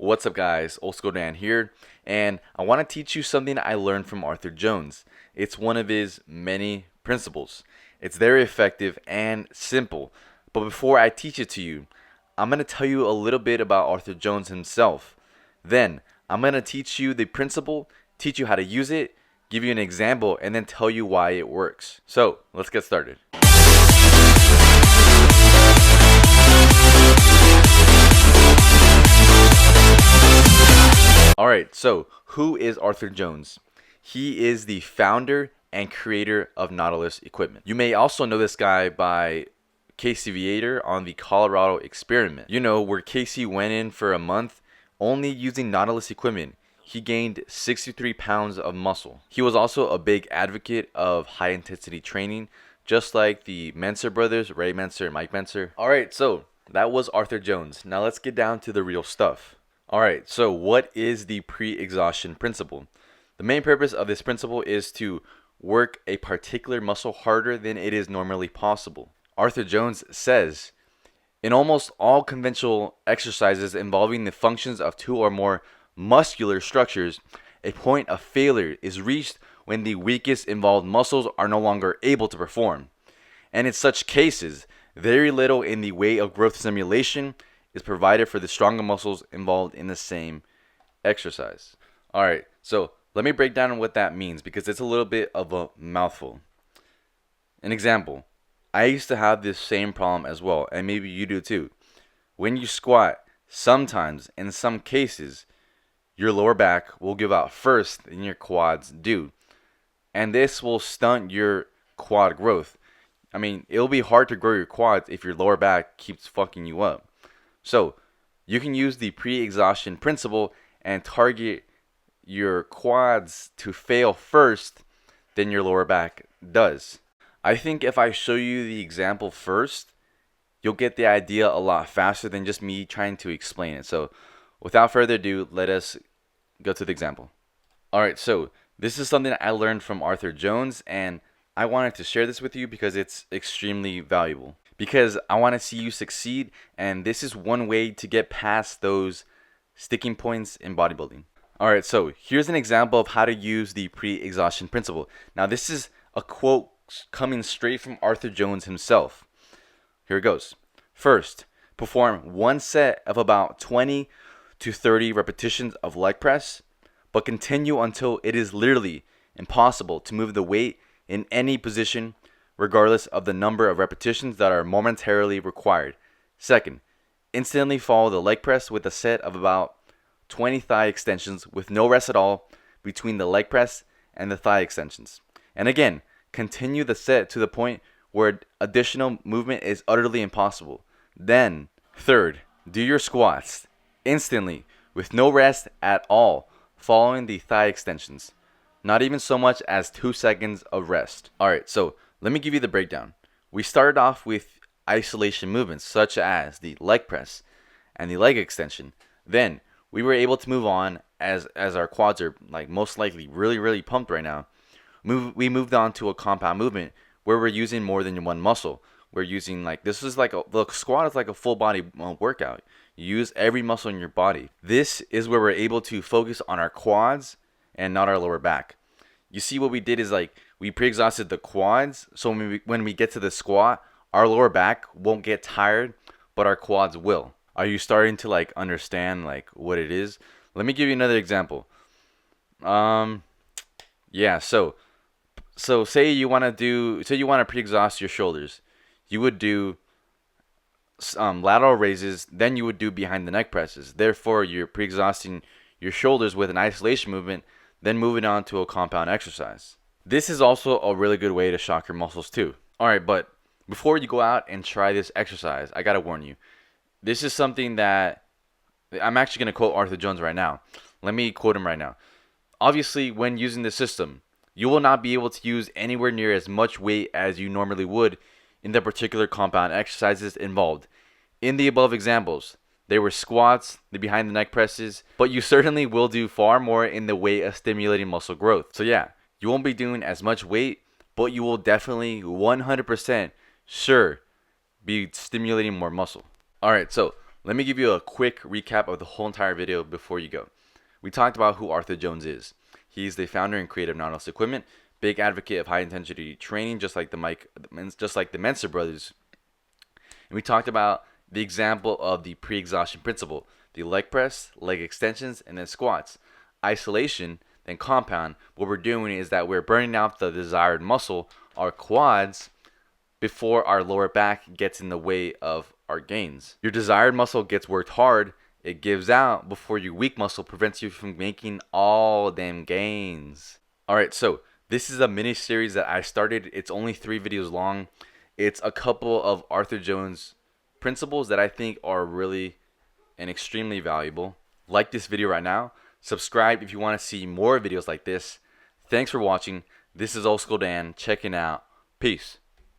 What's up, guys? Old School Dan here, and I want to teach you something I learned from Arthur Jones. It's one of his many principles. It's very effective and simple. But before I teach it to you, I'm going to tell you a little bit about Arthur Jones himself. Then, I'm going to teach you the principle, teach you how to use it, give you an example, and then tell you why it works. So, let's get started. Alright, so who is Arthur Jones? He is the founder and creator of Nautilus equipment. You may also know this guy by Casey Viator on the Colorado experiment. You know, where Casey went in for a month only using Nautilus equipment. He gained 63 pounds of muscle. He was also a big advocate of high intensity training, just like the Menser brothers, Ray Menser and Mike Menser. Alright, so that was Arthur Jones. Now let's get down to the real stuff. Alright, so what is the pre-exhaustion principle? The main purpose of this principle is to work a particular muscle harder than it is normally possible. Arthur Jones says, in almost all conventional exercises involving the functions of two or more muscular structures, a point of failure is reached when the weakest involved muscles are no longer able to perform. And in such cases, very little in the way of growth stimulation is provided for the stronger muscles involved in the same exercise. Alright, so let me break down what that means because it's a little bit of a mouthful. An example, I used to have this same problem as well, and maybe you do too. When you squat, sometimes, in some cases, your lower back will give out first than your quads do. And this will stunt your quad growth. I mean, it'll be hard to grow your quads if your lower back keeps fucking you up. So, you can use the pre-exhaustion principle and target your quads to fail first than your lower back does. I think if I show you the example first, you'll get the idea a lot faster than just me trying to explain it. So, without further ado, let us go to the example. Alright, so this is something I learned from Arthur Jones, and I wanted to share this with you because it's extremely valuable. Because I want to see you succeed, and this is one way to get past those sticking points in bodybuilding. Alright, so here's an example of how to use the pre-exhaustion principle. Now, this is a quote coming straight from Arthur Jones himself. Here it goes. First, perform one set of about 20 to 30 repetitions of leg press, but continue until it is literally impossible to move the weight in any position, regardless of the number of repetitions that are momentarily required. Second, instantly follow the leg press with a set of about 20 thigh extensions with no rest at all between the leg press and the thigh extensions. And again, continue the set to the point where additional movement is utterly impossible. Then, third, do your squats instantly with no rest at all following the thigh extensions. Not even so much as 2 seconds of rest. Alright, so let me give you the breakdown. We started off with isolation movements such as the leg press and the leg extension. Then we were able to move on as our quads are like most likely really pumped right now. We moved on to a compound movement where we're using more than one muscle. We're using the squat is like a full body workout. You use every muscle in your body. This is where we're able to focus on our quads and not our lower back. You see, what we did is we pre-exhausted the quads, so when we get to the squat, our lower back won't get tired, but our quads will. Are you starting to understand what it is? Let me give you another example. Yeah, so say you want to pre-exhaust your shoulders. You would do lateral raises, then you would do behind the neck presses. Therefore, you're pre-exhausting your shoulders with an isolation movement, then moving on to a compound exercise. This is also a really good way to shock your muscles too. Alright, but before you go out and try this exercise, I gotta warn you. This is something that I'm actually going to quote Arthur Jones right now. Let me quote him right now. Obviously, when using this system, you will not be able to use anywhere near as much weight as you normally would in the particular compound exercises involved. In the above examples, they were squats, the behind the neck presses, but you certainly will do far more in the way of stimulating muscle growth. So yeah, you won't be doing as much weight, but you will definitely 100% sure be stimulating more muscle. Alright, so Let me give you a quick recap of the whole entire video before you go. We talked about who Arthur Jones is. He's the founder and creator of Nautilus Equipment, big advocate of high intensity training, just like the Mensa brothers. And we talked about the example of the pre-exhaustion principle, the leg press, leg extensions, and then squats. Isolation, then compound. What we're doing is that we're burning out the desired muscle, our quads, before our lower back gets in the way of our gains. Your desired muscle gets worked hard, it gives out before your weak muscle prevents you from making all them gains. Alright, so this is a mini series that I started. It's only 3 videos long. It's a couple of Arthur Jones principles that I think are really and extremely valuable. Like this video right now. Subscribe if you want to see more videos like this. Thanks for watching. This is Old School Dan checking out. Peace.